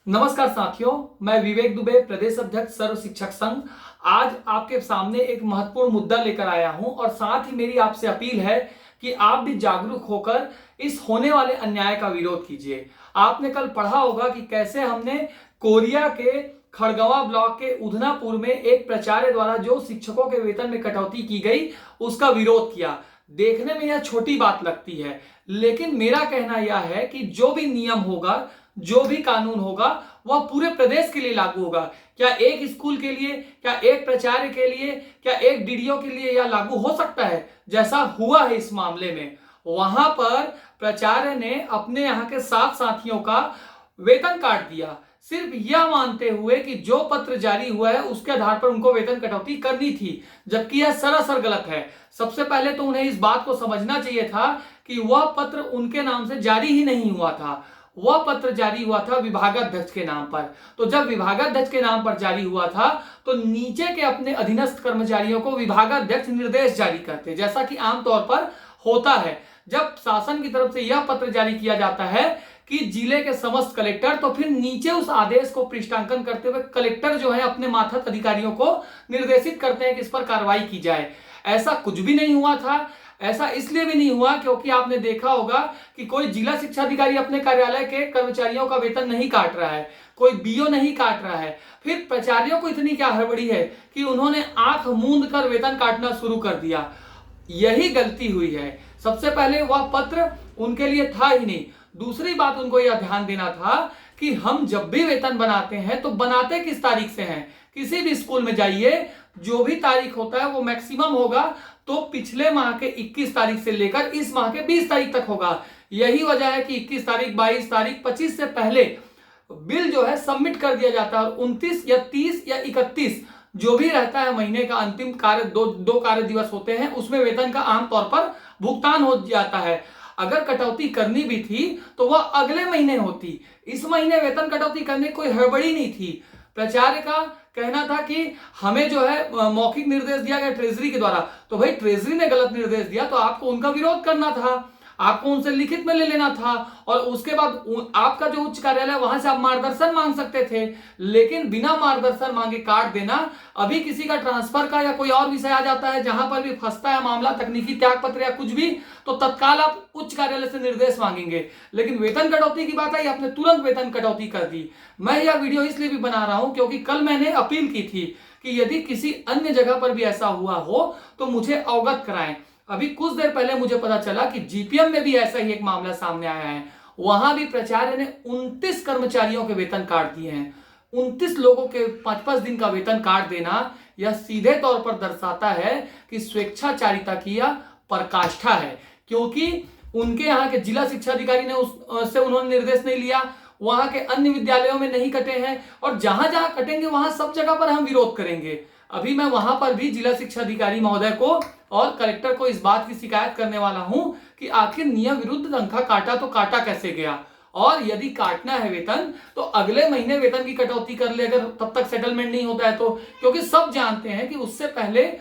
नमस्कार साथियों, मैं विवेक दुबे, प्रदेश अध्यक्ष सर्व शिक्षक संघ। आज आपके सामने एक महत्वपूर्ण मुद्दा लेकर आया हूं और साथ ही मेरी आपसे अपील है कि आप भी जागरूक होकर इस होने वाले अन्याय का विरोध कीजिए। आपने कल पढ़ा होगा कि कैसे हमने कोरिया के खड़गवां ब्लॉक के उधनापुर में एक प्राचार्य द्वारा जो शिक्षकों के वेतन में कटौती की गई उसका विरोध किया। देखने में यह छोटी बात लगती है, लेकिन मेरा कहना यह है कि जो भी नियम होगा, जो भी कानून होगा, वह पूरे प्रदेश के लिए लागू होगा। क्या एक स्कूल के लिए, क्या एक प्राचार्य के लिए, क्या एक डीडीओ के लिए यह लागू हो सकता है? जैसा हुआ है इस मामले में, वहां पर प्राचार्य ने अपने यहाँ के 7 साथियों का वेतन काट दिया, सिर्फ यह मानते हुए कि जो पत्र जारी हुआ है उसके आधार पर उनको वेतन कटौती करनी थी, जबकि यह सरासर गलत है। सबसे पहले तो उन्हें इस बात को समझना चाहिए था कि वह पत्र उनके नाम से जारी ही नहीं हुआ था, वह पत्र जारी हुआ था विभागाध्यक्ष के नाम पर। तो जब विभागाध्यक्ष के नाम पर जारी हुआ था तो नीचे के अपने अधीनस्थ कर्मचारियों को विभागाध्यक्ष निर्देश जारी करते, जैसा कि आमतौर पर होता है। जब शासन की तरफ से यह पत्र जारी किया जाता है कि जिले के समस्त कलेक्टर, तो फिर नीचे उस आदेश को पृष्ठांकन करते हुए कलेक्टर जो है अपने मातहत अधिकारियों को निर्देशित करते हैं कि इस पर कार्रवाई की जाए। ऐसा कुछ भी नहीं हुआ था। ऐसा इसलिए भी नहीं हुआ क्योंकि आपने देखा होगा कि कोई जिला शिक्षा अधिकारी अपने कार्यालय के कर्मचारियों का वेतन नहीं काट रहा है, कोई बीओ नहीं काट रहा है। फिर प्राचार्यों को इतनी क्या हड़बड़ी है कि उन्होंने आंख मूंद कर वेतन काटना शुरू कर दिया। यही गलती हुई है। सबसे पहले वह पत्र उनके लिए था ही नहीं। दूसरी बात, उनको यह ध्यान देना था कि हम जब भी वेतन बनाते हैं तो बनाते किस तारीख से हैं। किसी भी स्कूल में जाइए, जो भी तारीख होता है वो मैक्सिमम होगा तो पिछले माह के 21 तारीख से लेकर इस माह के 20 तारीख तक होगा। यही वजह है कि 21 तारीख, 22 तारीख, 25 से पहले बिल जो है सबमिट कर दिया जाता है। 29 या 30 या 31 जो भी रहता है महीने का अंतिम कार्य, दो कार्य दिवस होते हैं, उसमें वेतन का आमतौर पर भुगतान हो जाता है। अगर कटौती करनी भी थी तो वह अगले महीने होती। इस महीने वेतन कटौती करने कोई हड़बड़ी नहीं थी। प्राचार्य का कहना था कि हमें जो है मौखिक निर्देश दिया गया ट्रेजरी के द्वारा, तो भाई ट्रेजरी ने गलत निर्देश दिया तो आपको उनका विरोध करना था, आपको उनसे लिखित में ले लेना था और उसके बाद आपका जो उच्च कार्यालय वहां से आप मार्गदर्शन मांग सकते थे। लेकिन बिना मार्गदर्शन मांगे काट देना, अभी किसी का ट्रांसफर का या कोई और विषय आ जाता है जहां पर भी फंसता है मामला, तकनीकी त्याग पत्र या कुछ भी, तो तत्काल आप उच्च कार्यालय से निर्देश मांगेंगे। लेकिन वेतन कटौती की बात आई, आपने तुरंत वेतन कटौती कर दी। मैं यह वीडियो इसलिए भी बना रहा हूं क्योंकि कल मैंने अपील की थी कि यदि किसी अन्य जगह पर भी ऐसा हुआ हो तो मुझे अवगत कराएं। अभी कुछ देर पहले मुझे पता चला कि जीपीएम में भी ऐसा ही एक मामला सामने आया है। वहां भी प्राचार्य ने 29 कर्मचारियों के वेतन काट दिए हैं। 29 लोगों के 5-5 दिन का वेतन काट देना, यह सीधे तौर पर दर्शाता है कि स्वेच्छाचारिता की यह पराकाष्ठा है। क्योंकि उनके यहाँ के जिला शिक्षा अधिकारी ने उससे उन्होंने निर्देश नहीं लिया, वहां के अन्य विद्यालयों में नहीं कटे हैं, और जहां जहां कटेंगे वहां सब जगह पर हम विरोध करेंगे। अभी मैं वहां पर भी जिला शिक्षा अधिकारी महोदय को और कलेक्टर को इस बात की शिकायत करने वाला हूं कि आखिर नियम विरुद्ध तनख्वाह काटा तो काटा कैसे गया, और यदि काटना है वेतन तो अगले महीने वेतन की कटौती कर ले अगर तब तक सेटलमेंट नहीं होता है तो। क्योंकि सब जानते हैं कि उससे पहले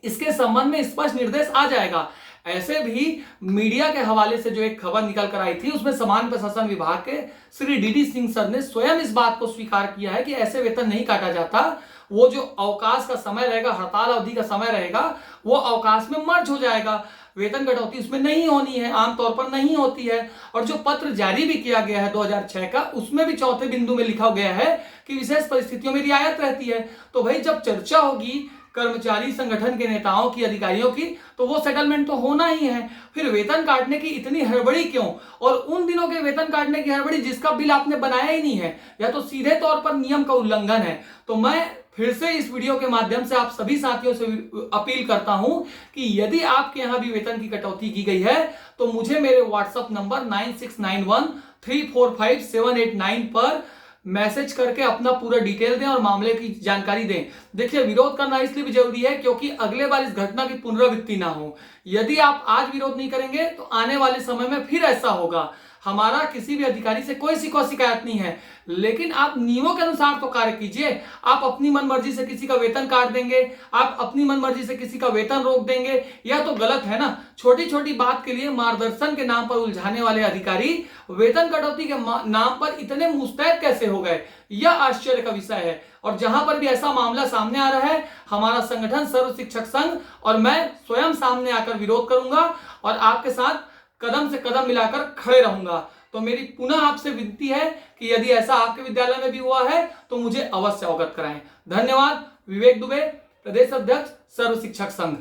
इसके संबंध में स्पष्ट निर्देश आ जाएगा। ऐसे भी मीडिया के हवाले से जो एक खबर निकल कर आई थी उसमें समान प्रशासन विभाग के श्री डीडी सिंह सर ने स्वयं इस बात को स्वीकार किया है कि ऐसे वेतन नहीं काटा जाता। वो जो अवकाश का समय रहेगा, हड़ताल अवधि का समय रहेगा, वो अवकाश में मर्ज हो जाएगा। वेतन कटौती उसमें नहीं होनी है, आमतौर पर नहीं होती है। और जो पत्र जारी भी किया गया है 2006 का, उसमें भी चौथे बिंदु में लिखा गया है कि विशेष परिस्थितियों में रियायत रहती है। तो भाई जब चर्चा होगी कर्मचारी संगठन के नेताओं की, अधिकारियों की, तो वो सेटलमेंट तो होना ही है। फिर वेतन काटने की इतनी हड़बड़ी क्यों? और उन दिनों के वेतन काटने की हड़बड़ी जिसका बिल आपने बनाया ही नहीं है, या तो सीधे तौर पर नियम का उल्लंघन है। तो मैं फिर से इस वीडियो के माध्यम से आप सभी साथियों से अपील करता हूं कि यदि आपके यहां भी वेतन की कटौती की गई है तो मुझे मेरे व्हाट्सएप नंबर 9691345789 पर मैसेज करके अपना पूरा डिटेल दें और मामले की जानकारी दें। देखिए, विरोध करना इसलिए भी जरूरी है क्योंकि अगले बार इस घटना की पुनरावृत्ति ना हो। यदि आप आज विरोध नहीं करेंगे तो आने वाले समय में फिर ऐसा होगा। हमारा किसी भी अधिकारी से कोई शिकायत नहीं है, लेकिन आप नियमों के अनुसार तो कार्य कीजिए। आप अपनी मनमर्जी से किसी का वेतन काट देंगे, आप अपनी मनमर्जी से किसी का वेतन रोक देंगे, यह तो गलत है ना। छोटी छोटी बात के लिए मार्गदर्शन के नाम पर उलझाने वाले अधिकारी वेतन कटौती के नाम पर इतने मुस्तैद कैसे हो गए, यह आश्चर्य का विषय है। और जहां पर भी ऐसा मामला सामने आ रहा है, हमारा संगठन सर्व शिक्षक संघ और मैं स्वयं सामने आकर विरोध करूंगा और आपके साथ कदम से कदम मिलाकर खड़े रहूंगा। तो मेरी पुनः आपसे विनती है कि यदि ऐसा आपके विद्यालय में भी हुआ है तो मुझे अवश्य अवगत कराएं। धन्यवाद। विवेक दुबे, प्रदेश अध्यक्ष सर्व शिक्षक संघ।